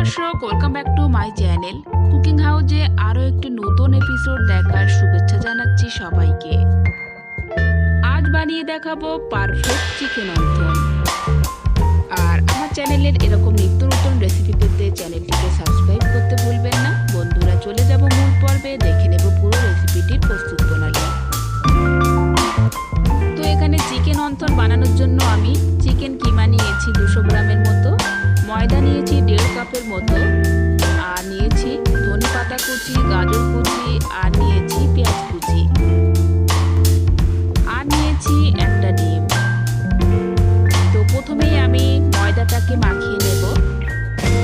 দর্শক, welcome back to my channel cooking হাউজে আরও একটি নতুন এপিসোড দেখার শুভেচ্ছা জানাচ্ছি সবাইকে। আজ বানিয়ে দেখাবো পারফেক্ট চিকেন অনথন। আর আমার চ্যানেলের এরকম নিত্য নতুন রেসিপি পেতে চ্যানেলটিকে সাবস্ক্রাইব করতে ভুলবেন না। বন্ধুরা, চলে যাব মূল পর্বে, দেখে নেব পুরো রেসিপিটির প্রস্তুত প্রণালী। তো এখানে চিকেন অনথন বানানোর জন্য আমি চিকেন কিমা নিয়েছি 200 গ্রামের মতো, ময়দা নিয়েছি 1.5 কাপের মতো, আর নিয়েছি ধনেপাতা কুচি, গাজর কুচি, আর নিয়েছি পেঁয়াজ কুচি, আর নিয়েছি একটা ডিম। তো প্রথমেই আমি ময়দাটাকে মাখিয়ে নেব।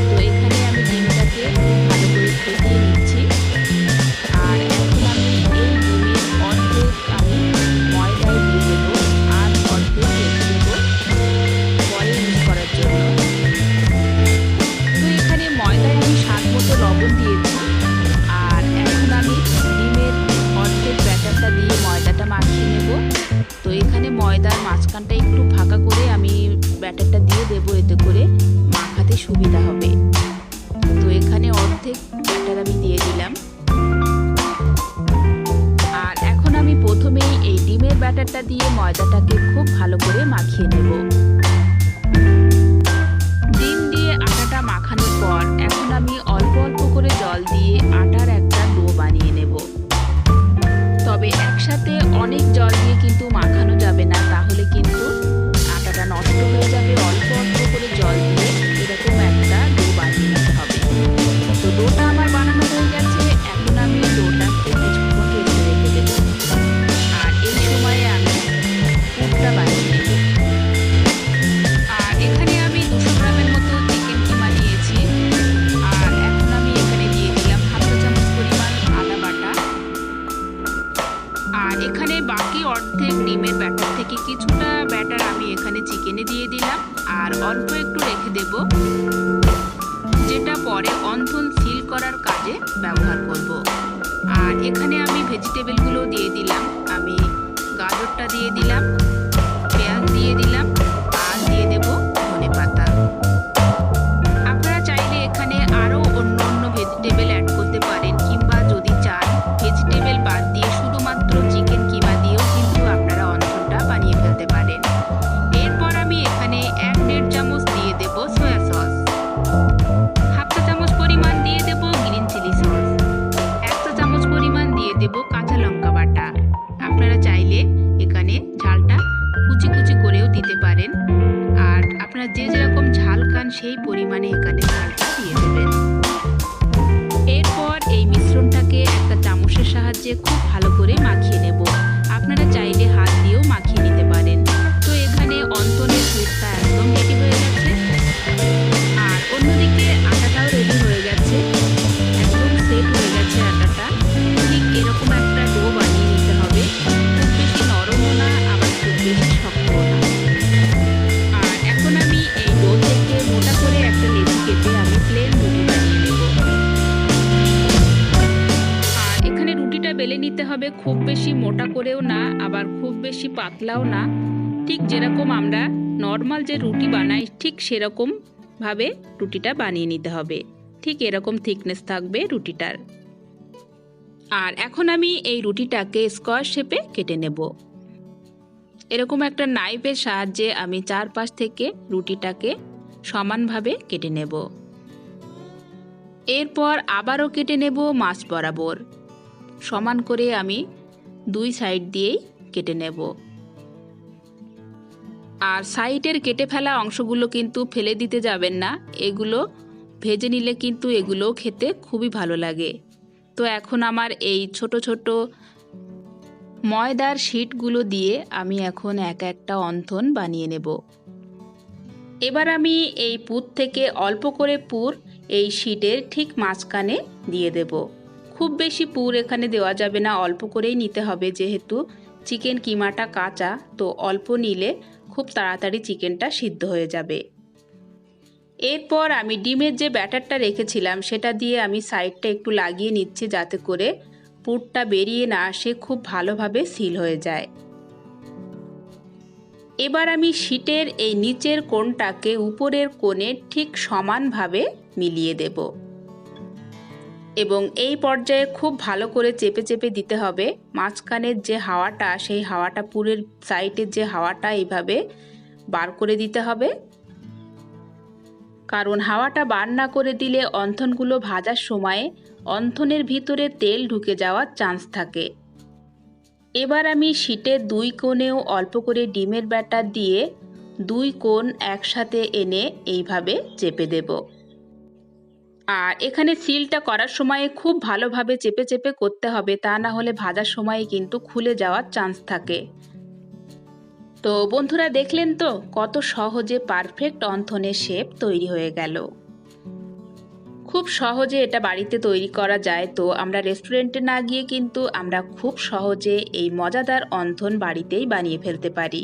তো এখানে আমি ডিমটাকে ভালো করে ফেটিয়ে নিচ্ছি। আর এখন আমি এই ডিমের অর্ধেক আমি ময়দায় দিয়ে দেবো, আর অর্ধেক রেখে দেবো পরে ইউজ করার জন্য। তো এখানে ময়দায় আমি স্বাদ মতো লবণ দিয়েছি। আর এখন আমি ডিমের অর্ধেক ব্যাটারটা দিয়ে ময়দাটা মাখিয়ে নেব। তো এখানে ময়দার মাঝখানটা একটু ফাঁকা করে আমি ব্যাটারটা দিয়ে দেবো, এতে করে মাখাতে সুবিধা হবে। তো এখানে অর্ধেক ব্যাটার আমি দিয়ে দিলাম। আর এখন আমি প্রথমেই এই ডিমের ব্যাটারটা দিয়ে ময়দাটাকে খুব ভালো করে মাখিয়ে নেব। ডিম দিয়ে আটাটা মাখানোর পর এখন আমি অল্প অল্প করে জল দিয়ে আটার একটা ডো বানিয়ে নেব। তবে একসাথে অনেক জল দিয়ে কিন্তু মাখানো যাবে না, তাহলে কিন্তু আটাটা নষ্ট হয়ে যাবে। অল্প অল্প করে জল দিয়ে এরকম একটা ডো বানিয়ে নিতে হবে। তো ডোটা আমার বানানো হয়ে গেছে। এখন আমি ডোটাকে কিছুক্ষণ রেখে দেব। আর এই সময়ে আমি পুরটা বানিয়ে নেব। আর এখানে আমি 200 গ্রামের মতো চিকেন কিমা নিয়েছি। আর এখন আমি এখানে দিয়ে দিলাম হাফ চা চামচ পরিমাণ আদা বাটা। আর এখানে বাকি অর্ধেক ডিমের ব্যাটার থেকে কিছুটা ব্যাটার আমি এখানে চিকেনে দিয়ে দিলাম, আর অল্প একটু রেখে দেব, যেটা পরে অনথন সিল করার কাজে ব্যবহার করব। আর এখানে আমি ভেজিটেবলগুলো দিয়ে দিলাম। আমি গাজরটা দিয়ে দিলাম, পেঁয়াজ দিয়ে দিলাম, আর দিয়ে দেব ধনেপাতা। আপনারা চাইলে এখানে আরও অন্য অন্য ভেজিটেবল অ্যাড করতে পারেন, কিংবা যদি চান ভেজিটেবল বাদ দিয়ে শুধুমাত্র চিকেন কিমা দিয়েও কিন্তু আপনারা অনথনটা বানিয়ে ফেলতে পারেন। এরপর আমি এখানে 1.5 চামচ দিয়ে দেব সয়া সস, হাফ চা চামচ পরিমাণ দিয়ে দেব গ্রিন চিলি সস, 1 চা চামচ পরিমাণ দিয়ে দেব কাঁচা লঙ্কা বাটা। আপনারা চাইলে এখানে ঝালটা কুচি কুচি করেও দিতে পারেন। আর আপনারা যে যেরকম ঝাল খান সেই পরিমাণে এখানে ঝালটা দিয়ে দেবেন। এরপর এই মিশ্রণটাকে একটা চামচের সাহায্যে খুব ভালো করে মাখিয়ে নেব। আপনারা চাইলে হাত দিয়েও মাখিয়ে নিতে পারেন। তো এখানে অনথনের পুরটা একদম রেডি হয়ে গেছে। আর অন্যদিকে আটাটাও রেডি হয়ে গেছে, একদম সেট হয়ে গেছে আটাটা। ঠিক এরকম একটা ডো বানিয়ে নিতে হবে, খুব বেশি নরমও না, আবার খুব বেশি শক্তও না। আর এখন আমি এই ডো থেকে মোটা করে একটা লেচি কেটে আমি প্লেন রুটি বানিয়ে নেব। আর এখানে রুটিটা বেলে নিতে হবে, খুব বেশি মোটা করেও না, আবার খুব বেশি পাতলাও না। ঠিক যেরকম আমরা নর্মাল যে রুটি বানাই ঠিক সেরকম ভাবে রুটিটা বানিয়ে নিতে হবে। ঠিক এরকম থিকনেস থাকবে রুটিটার। আর এখন আমি এই রুটিটাকে স্কোয়ার শেপে কেটে নেব। এরকম একটা নাইফের সাহায্যে আমি চারপাশ থেকে রুটিটাকে সমানভাবে কেটে নেব। এরপর আবারও কেটে নেব মাছ বরাবর। সমান করে আমি 2 সাইড দিয়েই কেটে নেব। আর সাইডের কেটে ফেলা অংশগুলো কিন্তু ফেলে দিতে যাবেন না, এগুলো ভেজে নিলে কিন্তু এগুলো খেতে খুবই ভালো লাগে। তো এখন আমার এই ছোট ছোট ময়দার শিটগুলো দিয়ে আমি এখন এক একটা অনথন বানিয়ে নেব। এবার আমি এই পুর থেকে অল্প করে পুর এই শিটের ঠিক মাঝখানে দিয়ে দেব। খুব বেশি পুর এখানে দেওয়া যাবে না, অল্প করেই নিতে হবে, যেহেতু চিকেন কিমাটা কাঁচা। তো অল্প নিলে খুব তাড়াতাড়ি চিকেনটা সিদ্ধ হয়ে যাবে। এরপর আমি ডিমের যে ব্যাটারটা রেখেছিলাম সেটা দিয়ে আমি সাইডটা একটু লাগিয়ে নিচ্ছি, যাতে করে পুরটা বেরিয়ে না আসে, খুব ভালোভাবে সিল হয়ে যায়। এবার আমি শীটের এই নিচের কোণটাকে উপরের কোণে ঠিক সমানভাবে মিলিয়ে দেব এবং এই পর্যায়ে খুব ভালো করে চেপে চেপে দিতে হবে। মাঝখানের যে হাওয়াটা, সেই হাওয়াটা পুরের সাইডের যে হাওয়াটা এইভাবে বার করে দিতে হবে, কারণ হাওয়াটা বার না করে দিলে অন্থনগুলো ভাজার সময় অন্থনের ভিতরে তেল ঢুকে যাওয়ার চান্স থাকে। এবার আমি শীটের দুই কোণেও অল্প করে ডিমের ব্যাটার দিয়ে দুই কোণ একসাথে এনে এইভাবে চেপে দেব। আর এখানে সিলটা করার সময় খুব ভালোভাবে চেপে চেপে করতে হবে, তা না হলে ভাজার সময় কিন্তু খুলে যাওয়ার চান্স থাকে। তো বন্ধুরা দেখলেন তো কত সহজে পারফেক্ট অন্থনের শেপ তৈরি হয়ে গেল। খুব সহজে এটা বাড়িতে তৈরি করা যায়। তো আমরা রেস্টুরেন্টে না গিয়ে কিন্তু আমরা খুব সহজে এই মজাদার অন্থন বাড়িতেই বানিয়ে ফেলতে পারি।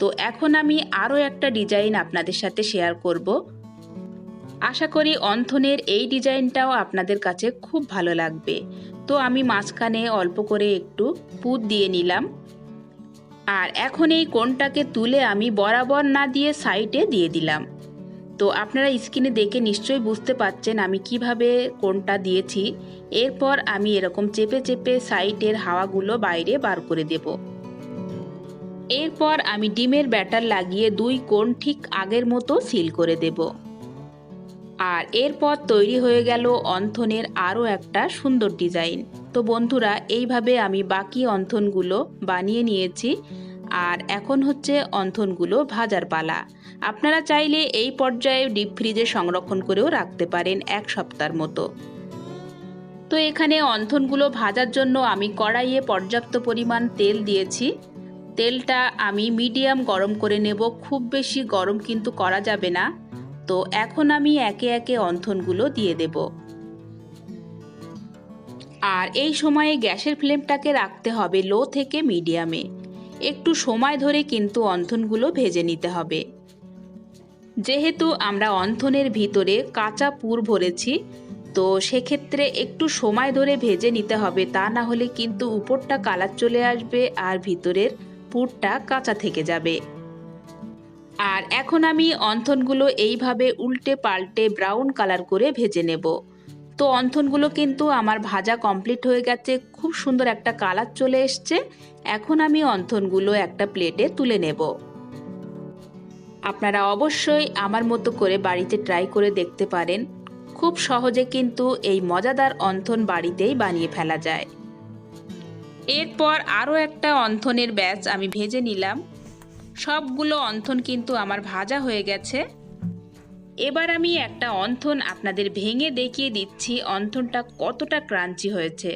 তো এখন আমি আরও একটা ডিজাইন আপনাদের সাথে শেয়ার করব। আশা করি অন্থনের এই ডিজাইনটাও আপনাদের কাছে খুব ভালো লাগবে। তো আমি মাঝখানে অল্প করে একটু পুর দিয়ে নিলাম, আর এখন এই কোণটাকে তুলে আমি বরাবর না দিয়ে সাইডে দিয়ে দিলাম। তো আপনারা স্ক্রিনে দেখে নিশ্চয়ই বুঝতে পারছেন আমি কিভাবে কোণটা দিয়েছি। এরপর আমি এরকম চেপে চেপে সাইডের হাওয়াগুলো বাইরে বার করে দেব। এরপর আমি ডিমের ব্যাটার লাগিয়ে দুই কোণ ঠিক আগের মতো সিল করে দেব। আর এরপর তৈরি হয়ে গেল অন্থনের আরও একটা সুন্দর ডিজাইন। তো বন্ধুরা এইভাবে আমি বাকি অন্থনগুলো বানিয়ে নিয়েছি, আর এখন হচ্ছে অন্থনগুলো ভাজার পালা। আপনারা চাইলে এই পর্যায়ে ডিপ ফ্রিজে সংরক্ষণ করেও রাখতে পারেন 1 সপ্তাহের মতো। তো এখানে অন্থনগুলো ভাজার জন্য আমি কড়াইয়ে পর্যাপ্ত পরিমাণ তেল দিয়েছি। তেলটা আমি মিডিয়াম গরম করে নেব, খুব বেশি গরম কিন্তু করা যাবে না। তো এখন আমি একে একে অন্থনগুলো দিয়ে দেব, আর এই সময়ে গ্যাসের ফ্লেমটাকে রাখতে হবে লো থেকে মিডিয়ামে। একটু সময় ধরে কিন্তু অন্থনগুলো ভেজে নিতে হবে। যেহেতু আমরা অন্থনের ভিতরে কাঁচা পুর ভরেছি, তো সেক্ষেত্রে একটু সময় ধরে ভেজে নিতে হবে, তা না হলে কিন্তু উপরটা কালার চলে আসবে আর ভিতরের পুরটা কাঁচা থেকে যাবে। আর এখন আমি অন্থনগুলো এইভাবে উল্টে পাল্টে ব্রাউন কালার করে ভেজে নেব। তো অন্থনগুলো কিন্তু আমার ভাজা কমপ্লিট হয়ে গেছে, খুব সুন্দর একটা কালার চলে এসছে। এখন আমি অন্থনগুলো একটা প্লেটে তুলে নেব। আপনারা অবশ্যই আমার মতো করে বাড়িতে ট্রাই করে দেখতে পারেন। খুব সহজে কিন্তু এই মজাদার অন্থন বাড়িতেই বানিয়ে ফেলা যায়। এরপর আরও একটা অন্থনের ব্যাচ আমি ভেজে নিলাম। সবগুলো অন্থন কিন্তু আমার ভাজা হয়ে গেছে। এবার আমি একটা অন্থন আপনাদের ভেঙে দেখিয়ে দিচ্ছি অন্থনটা কতটা ক্রাঞ্চি হয়েছে।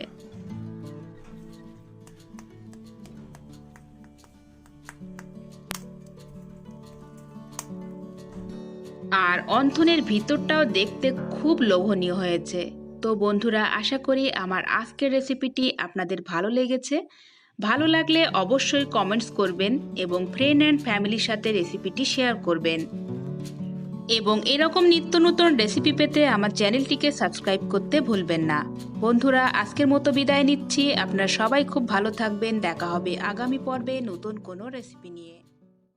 আর অন্থনের ভিতরটাও দেখতে খুব লোভনীয় হয়েছে। তো বন্ধুরা আশা করি আমার আজকের রেসিপিটি আপনাদের ভালো লেগেছে। ভালো লাগলে অবশ্যই কমেন্টস করবেন এবং ফ্রেন্ড অ্যান্ড ফ্যামিলির সাথে রেসিপিটি শেয়ার করবেন। এবং এরকম নিত্য নতুন রেসিপি পেতে আমার চ্যানেলটিকে সাবস্ক্রাইব করতে ভুলবেন না। বন্ধুরা আজকের মতো বিদায় নিচ্ছি। আপনারা সবাই খুব ভালো থাকবেন। দেখা হবে আগামী পর্বে নতুন কোনো রেসিপি নিয়ে।